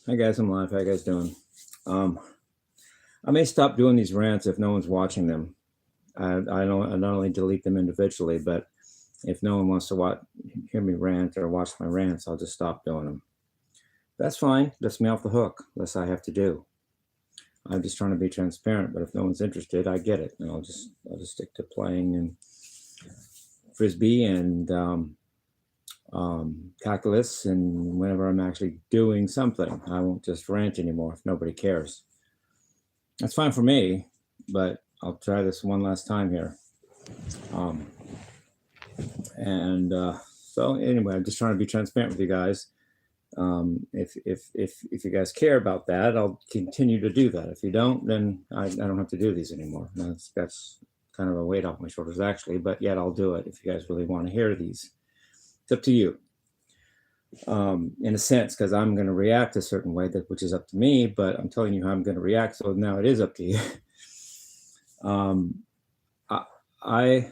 Hi guys, I'm live. How you guys doing? I may stop doing these rants if no one's watching them. I not only delete them individually, but if no one wants to hear me rant or watch my rants, I'll just stop doing them. That's fine. Lets me off the hook. Less I have to do. I'm just trying to be transparent. But if no one's interested, I get it, and I'll just stick to playing and frisbee and calculus, and whenever I'm actually doing something, I won't just rant anymore if nobody cares. That's fine for me, but I'll try this one last time here. So anyway, I'm just trying to be transparent with you guys. If you guys care about that, I'll continue to do that. If you don't, then I don't have to do these anymore. That's kind of a weight off my shoulders, actually, but yet I'll do it if you guys really want to hear these. It's up to you, in a sense, because I'm going to react a certain way, which is up to me, but I'm telling you how I'm going to react, so now it is up to you. I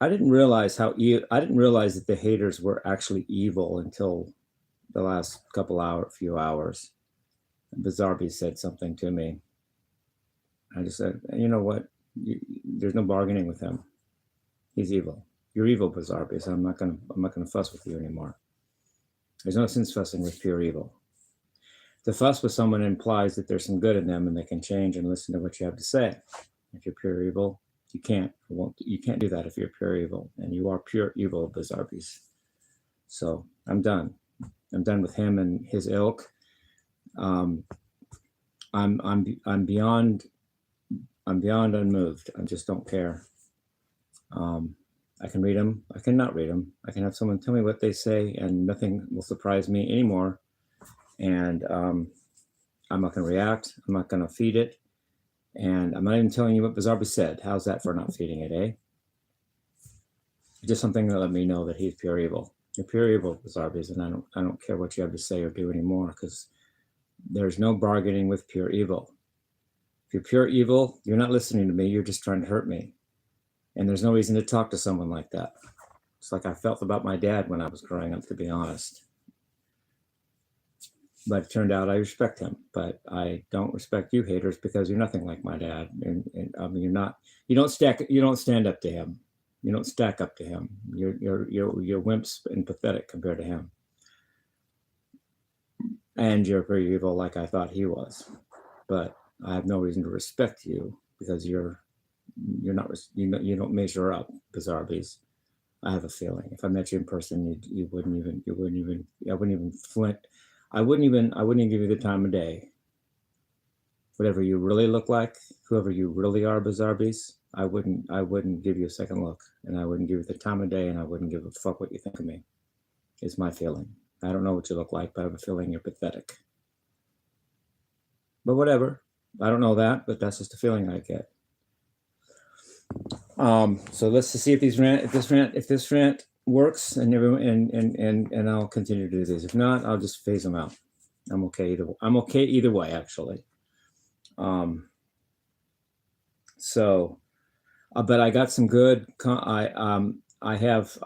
didn't realize I didn't realize that the haters were actually evil until the last few hours. Bizarreby said something to me. I just said, you know what? There's no bargaining with him. He's evil. You're evil, Bizarreby, so I'm not gonna fuss with you anymore. There's no sense fussing with pure evil. To fuss with someone implies that there's some good in them and they can change and listen to what you have to say. If you're pure evil, you can't do that if you're pure evil, and you are pure evil, Bizarreby. So I'm done. I'm done with him and his ilk. I'm beyond unmoved. I just don't care. I can read them. I cannot read them. I can have someone tell me what they say, and nothing will surprise me anymore. And I'm not going to react. I'm not going to feed it. And I'm not even telling you what Bizarreby said. How's that for not feeding it, eh? Just something to let me know that he's pure evil. You're pure evil, Bizarreby, and I don't care what you have to say or do anymore, because there's no bargaining with pure evil. If you're pure evil, you're not listening to me. You're just trying to hurt me. And there's no reason to talk to someone like that. It's like I felt about my dad when I was growing up, to be honest. But it turned out I respect him. But I don't respect you haters, because you're nothing like my dad. And I mean, you don't stand up to him. You don't stack up to him. You're wimps and pathetic compared to him. And you're pretty evil, like I thought he was. But I have no reason to respect you, because you don't measure up, Bizarreby. I have a feeling if I met you in person, I wouldn't even flint. I wouldn't even give you the time of day. Whatever you really look like, whoever you really are, Bizarreby, I wouldn't give you a second look, and I wouldn't give you the time of day, and I wouldn't give a fuck what you think of me. It's my feeling. I don't know what you look like, but I have a feeling you're pathetic. But whatever. I don't know that, but that's just a feeling I get. So let's see if this rant works, and I'll continue to do this. If not, I'll just phase them out. I'm okay either way, actually. But I got some good. I have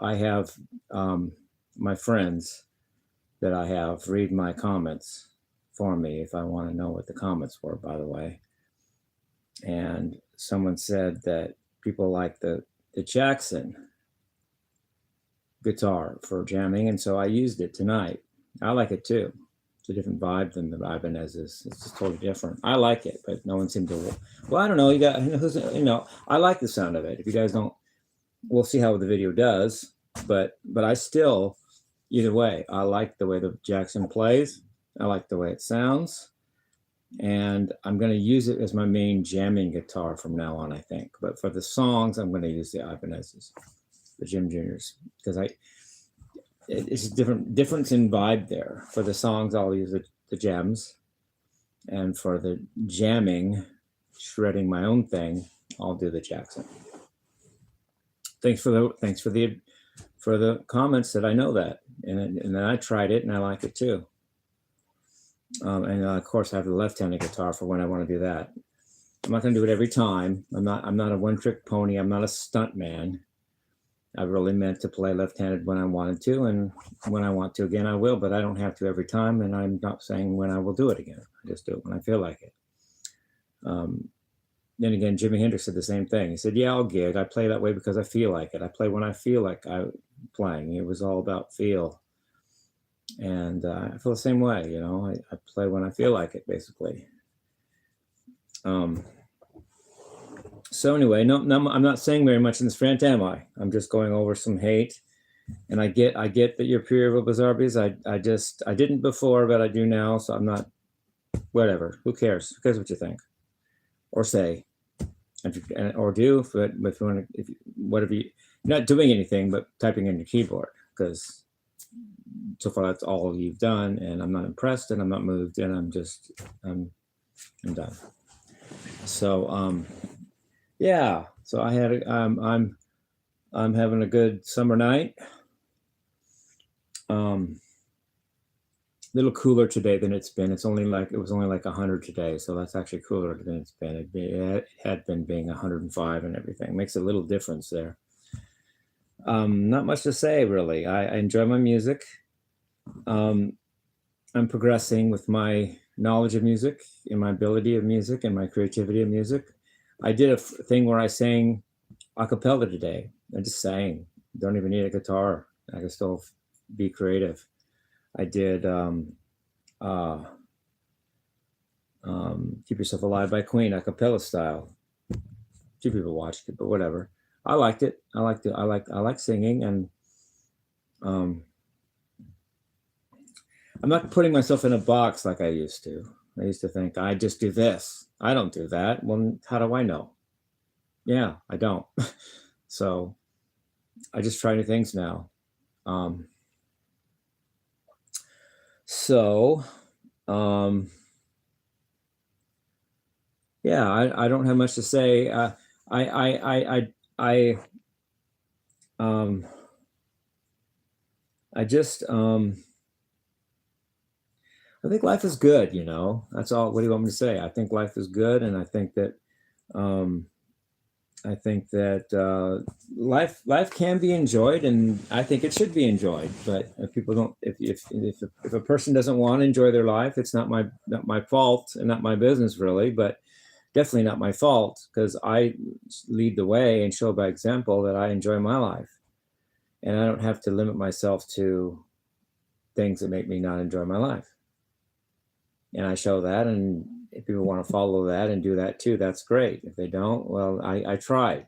my friends that I have read my comments for me if I want to know what the comments were, by the way. And someone said that people like the Jackson guitar for jamming, and so I used it tonight. I like it too. It's a different vibe than the Ibanez is. It's just totally different. I like it, but no one seemed to. Well, I don't know. I like the sound of it. If you guys don't, we'll see how the video does. But I still, either way, I like the way the Jackson plays. I like the way it sounds. And I'm going to use it as my main jamming guitar from now on, I think. But for the songs, I'm going to use the Ibanez's, the Jim Juniors, because it's a difference in vibe there. For the songs, I'll use the Gems, and for the jamming, shredding my own thing, I'll do the Jackson. Thanks for the comments that I know that, and then I tried it and I like it too. And of course, I have the left-handed guitar for when I want to do that. I'm not going to do it every time. I'm not a one-trick pony. I'm not a stunt man. I really meant to play left-handed when I wanted to, and when I want to again, I will, but I don't have to every time. And I'm not saying when I will do it again. I just do it when I feel like it. Then again, Jimi Hendrix said the same thing. He said, yeah, I'll gig. I play that way because I feel like it. I play when I feel like I'm playing. It was all about feel. And I feel the same way, you know. I play when I feel like it, basically. So anyway, no, I'm not saying very much in this rant, am I? I'm just going over some hate. And I get that you're pure of bizarre bees. I didn't before, but I do now. So I'm not, whatever. Who cares? Who cares what you think or say, or do? But if you want to, whatever you're not doing anything but typing in your keyboard, because so far that's all you've done, and I'm not impressed, and I'm not moved, and I'm done. So yeah. So I had I'm having a good summer night. Little cooler today than it's been. It was only like 100 today, so that's actually cooler than it's been. It had been being 105 and everything. Makes a little difference there. Not much to say really. I enjoy my music. I'm progressing with my knowledge of music and my ability of music and my creativity of music. I did a thing where I sang a cappella today. I just sang. Don't even need a guitar. I can still be creative. I did Keep Yourself Alive by Queen, a cappella style. Few people watched it, but whatever. I liked it. I like singing, and I'm not putting myself in a box like I used to. I used to think I just do this. I don't do that. Well, how do I know? Yeah, I don't. So I just try new things now. Yeah, I don't have much to say. I just I think life is good, you know. That's all. What do you want me to say? I think life is good, and I think that life can be enjoyed, and I think it should be enjoyed. But if people don't, if a person doesn't want to enjoy their life, it's not my fault and not my business really, but definitely not my fault, because I lead the way and show by example that I enjoy my life, and I don't have to limit myself to things that make me not enjoy my life. And I show that, and if people want to follow that and do that too, that's great. If they don't, well, I tried.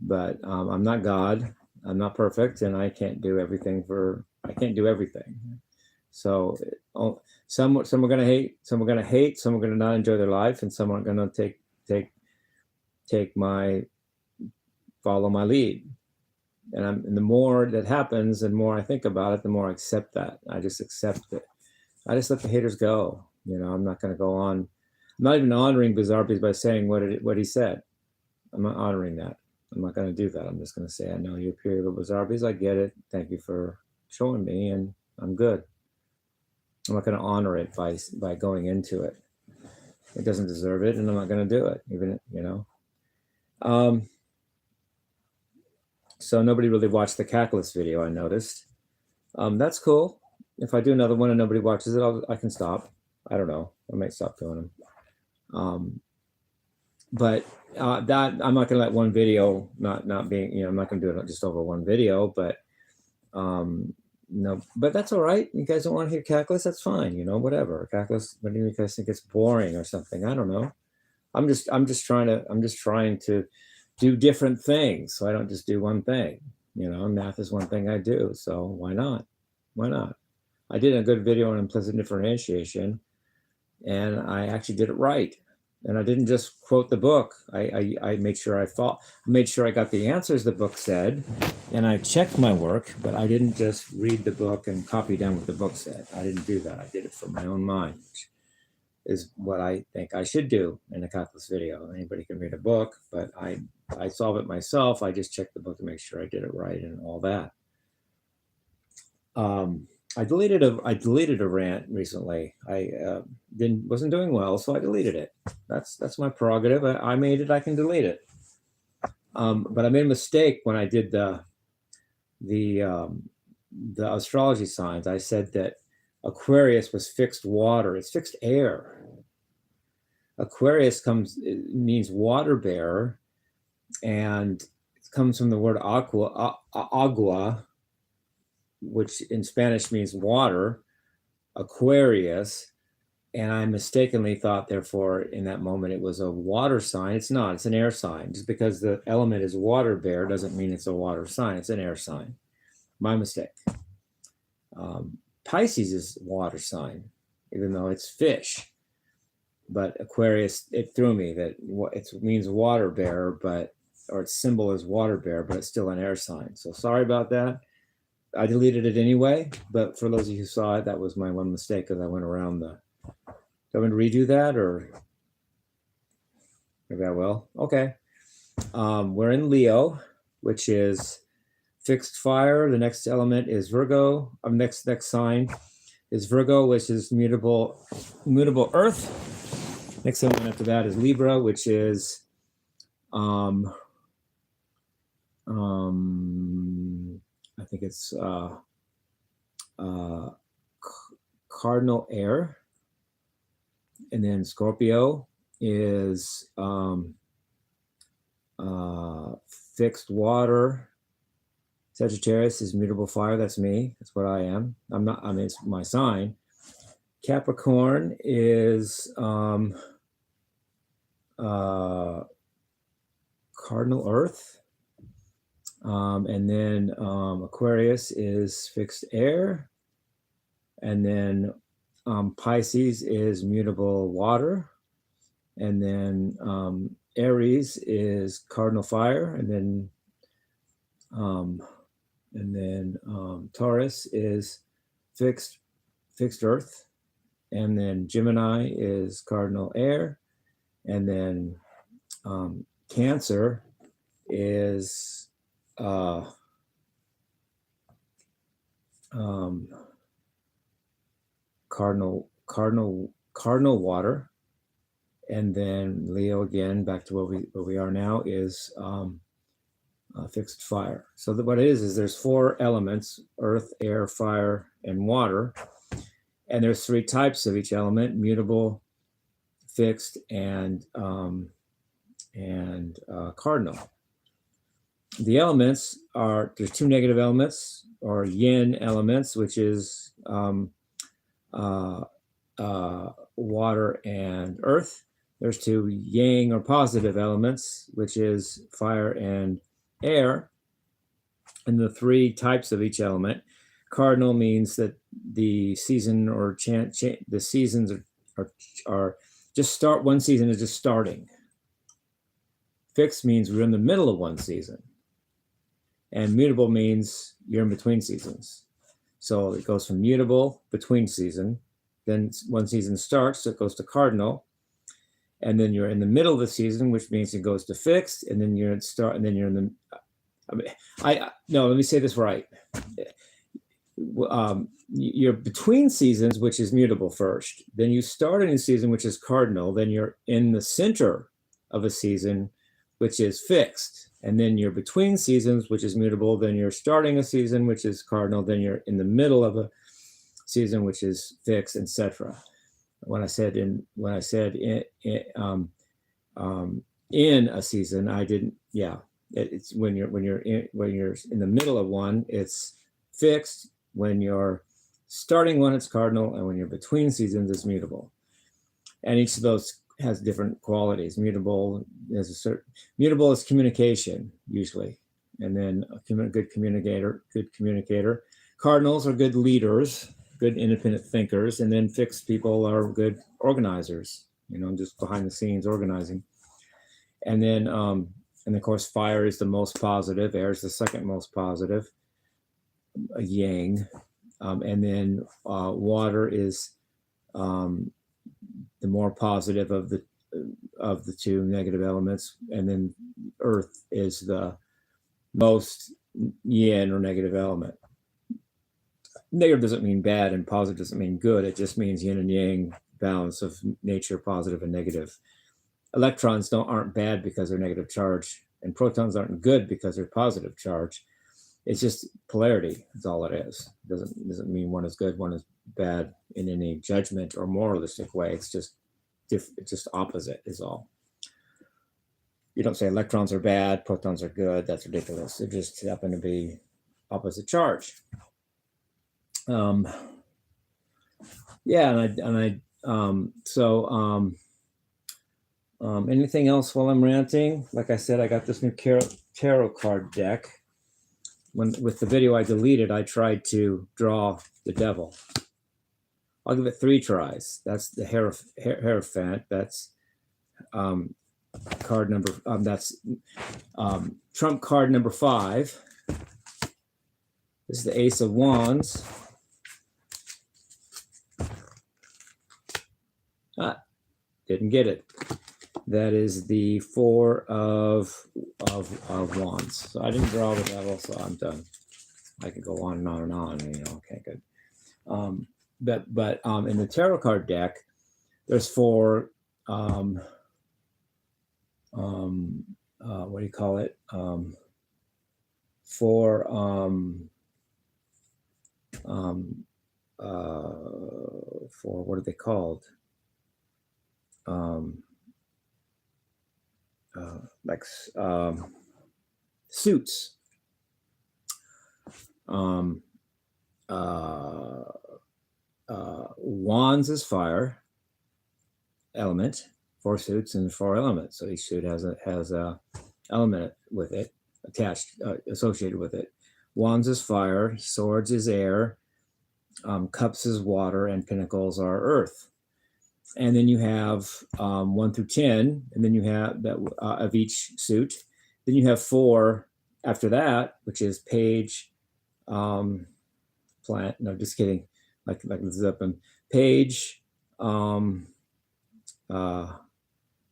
But I'm not God. I'm not perfect, and I can't do everything. So some are going to hate, some are going to not enjoy their life, and some are going to follow my lead. And the more that happens, the more I think about it, the more I accept that. I just accept it. I just let the haters go. You know, I'm not going to go on. I'm not even honoring Bizarre Bees by saying what he said. I'm not honoring that. I'm not going to do that. I'm just going to say, I know you're pure of Bizarre Bees. I get it. Thank you for showing me, and I'm good. I'm not going to honor it by going into it. It doesn't deserve it, and I'm not going to do it, even, you know. So nobody really watched the Cackless video, I noticed. That's cool. If I do another one and nobody watches it, I can stop. I don't know. I might stop doing them. But that I'm not going to let one video not being, you know, I'm not going to do it just over one video. But no, but that's all right. You guys don't want to hear Cackless? That's fine. You know, whatever. Cackless. What do you guys think? It's boring or something? I don't know. I'm just trying to do different things, so I don't just do one thing. You know, math is one thing I do, so why not? Why not? I did a good video on implicit differentiation, and I actually did it right. And I didn't just quote the book. I made sure I got the answers the book said, and I checked my work, but I didn't just read the book and copy down what the book said. I didn't do that. I did it from my own mind, which is what I think I should do in a Cackless video. Anybody can read a book, but I solve it myself. I just checked the book to make sure I did it right and all that. I deleted a rant recently. I wasn't doing well, so I deleted it. That's my prerogative. I made it. I can delete it. But I made a mistake when I did the astrology signs. I said that Aquarius was fixed water. It's fixed air. Aquarius means water bearer, and it comes from the word agua, which in Spanish means water, Aquarius. And I mistakenly thought, therefore, in that moment, it was a water sign. It's not. It's an air sign. Just because the element is water bear doesn't mean it's a water sign. It's an air sign. My mistake. Pisces is water sign, even though it's fish. But Aquarius, it threw me that it means water bearer, or its symbol is water bearer, but it's still an air sign. So sorry about that. I deleted it anyway, but for those of you who saw it, that was my one mistake because I went around the. Do I want to redo that, or maybe I will? Okay. We're in Leo, which is fixed fire. The next element is Virgo. Next sign is Virgo, which is mutable earth. Next element after that is Libra, which is I think it's cardinal air. And then Scorpio is fixed water. Sagittarius is mutable fire. That's me. That's what I am. I'm not. I mean, it's my sign. Capricorn is cardinal earth. And then Aquarius is fixed air. And then Pisces is mutable water. And then Aries is cardinal fire. And then Taurus is fixed earth. And then Gemini is cardinal air. And then Cancer is cardinal water. And then Leo, again, back to where we are now, is fixed fire. So what it is there's 4 elements: earth, air, fire, and water. And there's 3 types of each element: mutable, fixed, and cardinal. The elements there's 2 negative elements, or yin elements, which is water and earth. There's 2 yang or positive elements, which is fire and air. And the 3 types of each element. Cardinal means that the season or the seasons are just start. One season is just starting. Fixed means we're in the middle of one season. And mutable means you're in between seasons. So it goes from mutable, between season. Then one season starts, so it goes to cardinal. And then you're in the middle of the season, which means it goes to fixed. And then you're in the. No, let me say this right. You're between seasons, which is mutable first. Then you start a new season, which is cardinal. Then you're in the center of a season, which is fixed. And then you're between seasons, which is mutable. Then you're starting a season, which is cardinal. Then you're in the middle of a season, which is fixed, etc. When I said in a season, I didn't. Yeah, it's when you're in the middle of one, it's fixed. When you're starting one, it's cardinal, and when you're between seasons, it's mutable. And each of those has different qualities. Mutable is communication usually, and then a good communicator. Cardinals are good leaders, good independent thinkers, and then fixed people are good organizers. Just behind the scenes organizing. And then, of course, fire is the most positive. Air is the second most positive. A yang, and then water is the more positive of the 2 negative elements, and then earth is the most yin or negative element. Negative doesn't mean bad, and positive doesn't mean good. It just means yin and yang balance of nature, positive and negative. Electrons aren't bad because they're negative charge. And protons aren't good because they're positive charge. It's just polarity. That's all it is. It doesn't mean one is good, one is bad in any judgment or moralistic way. It's just opposite is all. You don't say electrons are bad, protons are good. That's ridiculous. They just happen to be opposite charge. Yeah, anything else while I'm ranting? Like I said, I got this new tarot card deck. With the video I deleted, I tried to draw the devil. I'll give it 3 tries. That's the Hierophant. That's card number. That's trump card number 5. This is the Ace of Wands. Didn't get it. That is the 4 of Wands. So I didn't draw the devil, so I'm done. I could go on and on and on. Okay, good. But in the tarot card deck, there's 4. What do you call it? 4. For what are they called? Suits. Wands is fire element, 4 suits and 4 elements. So each suit has a element with it attached, associated with it. Wands is fire, swords is air, cups is water, and pinnacles are earth. And then you have 1 through 10, and then you have that of each suit. Then you have 4 after that, which is page, plant. No, just kidding. Like this is up and page,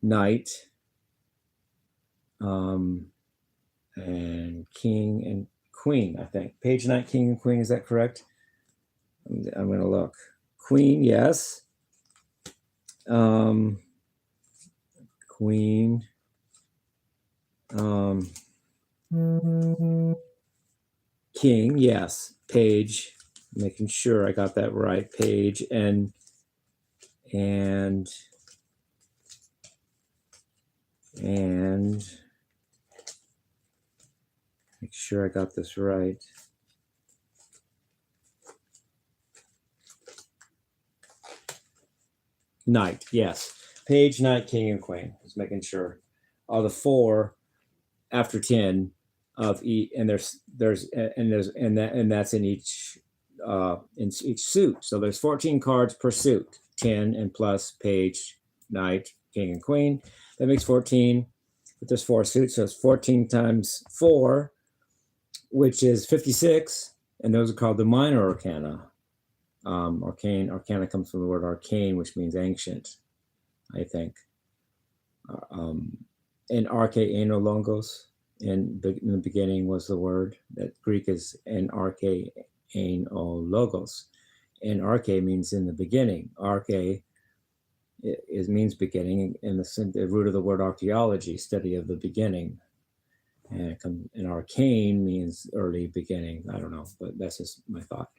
knight, and king and queen. I think page, knight, king, and queen. Is that correct? I'm going to look. Queen, yes. Queen, king, yes. Page, making sure I got that right. Page and make sure I got this right. Knight, yes. Page, knight, king, and queen. Just making sure. All the 4 after 10 of each, and that's in each suit. So there's 14 cards per suit, 10 and plus page, knight, king, and queen. That makes 14. But there's 4 suits, so it's 14 times 4, which is 56, and those are called the minor arcana. Arcana comes from the word arcane, which means ancient, I think. And arche-ano-logos, in the beginning was the word. That Greek is an arche-ano-logos. And arche means in the beginning. Arche means beginning, and the root of the word archaeology, study of the beginning. And arcane means early beginning. I don't know, but that's just my thought.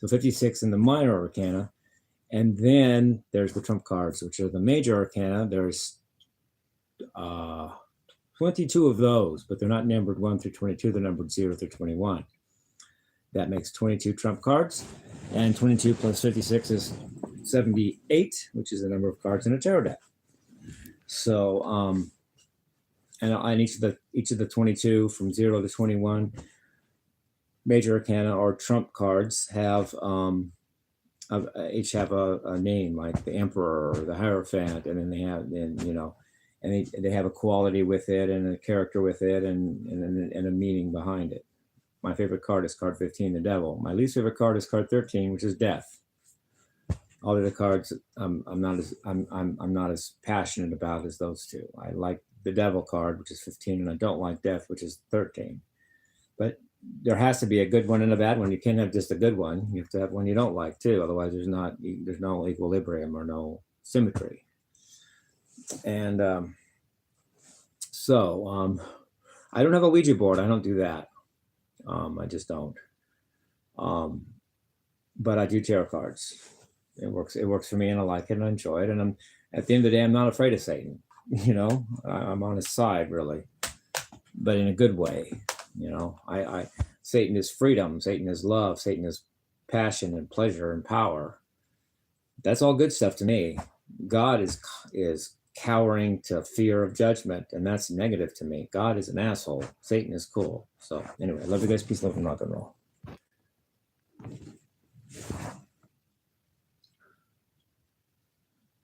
So 56 in the minor arcana. And then there's the trump cards, which are the major arcana. There's 22 of those, but they're not numbered 1 through 22. They're numbered 0 through 21. That makes 22 trump cards. And 22 plus 56 is 78, which is the number of cards in a tarot deck. So, and each of the 22 from 0 to 21 major arcana or trump cards have each have a name, like the Emperor or the Hierophant, and then they have and they have a quality with it and a character with it and a meaning behind it. My favorite card is card 15, the Devil. My least favorite card is card 13, which is Death. All of the cards I'm not as passionate about as those two. I like the Devil card, which is 15, and I don't like Death, which is 13. But there has to be a good one and a bad one. You can't have just a good one. You have to have one you don't like too. Otherwise, there's no equilibrium or no symmetry. And I don't have a Ouija board. I don't do that. I just don't. But I do tarot cards. It works. It works for me, and I like it, and I enjoy it. And I'm at the end of the day, I'm not afraid of Satan. You know, I'm on his side, really, but in a good way. You know, Satan is freedom. Satan is love. Satan is passion and pleasure and power. That's all good stuff to me. God is cowering to fear of judgment, and that's negative to me. God is an asshole. Satan is cool. So anyway, love you guys. Peace, love, and rock and roll.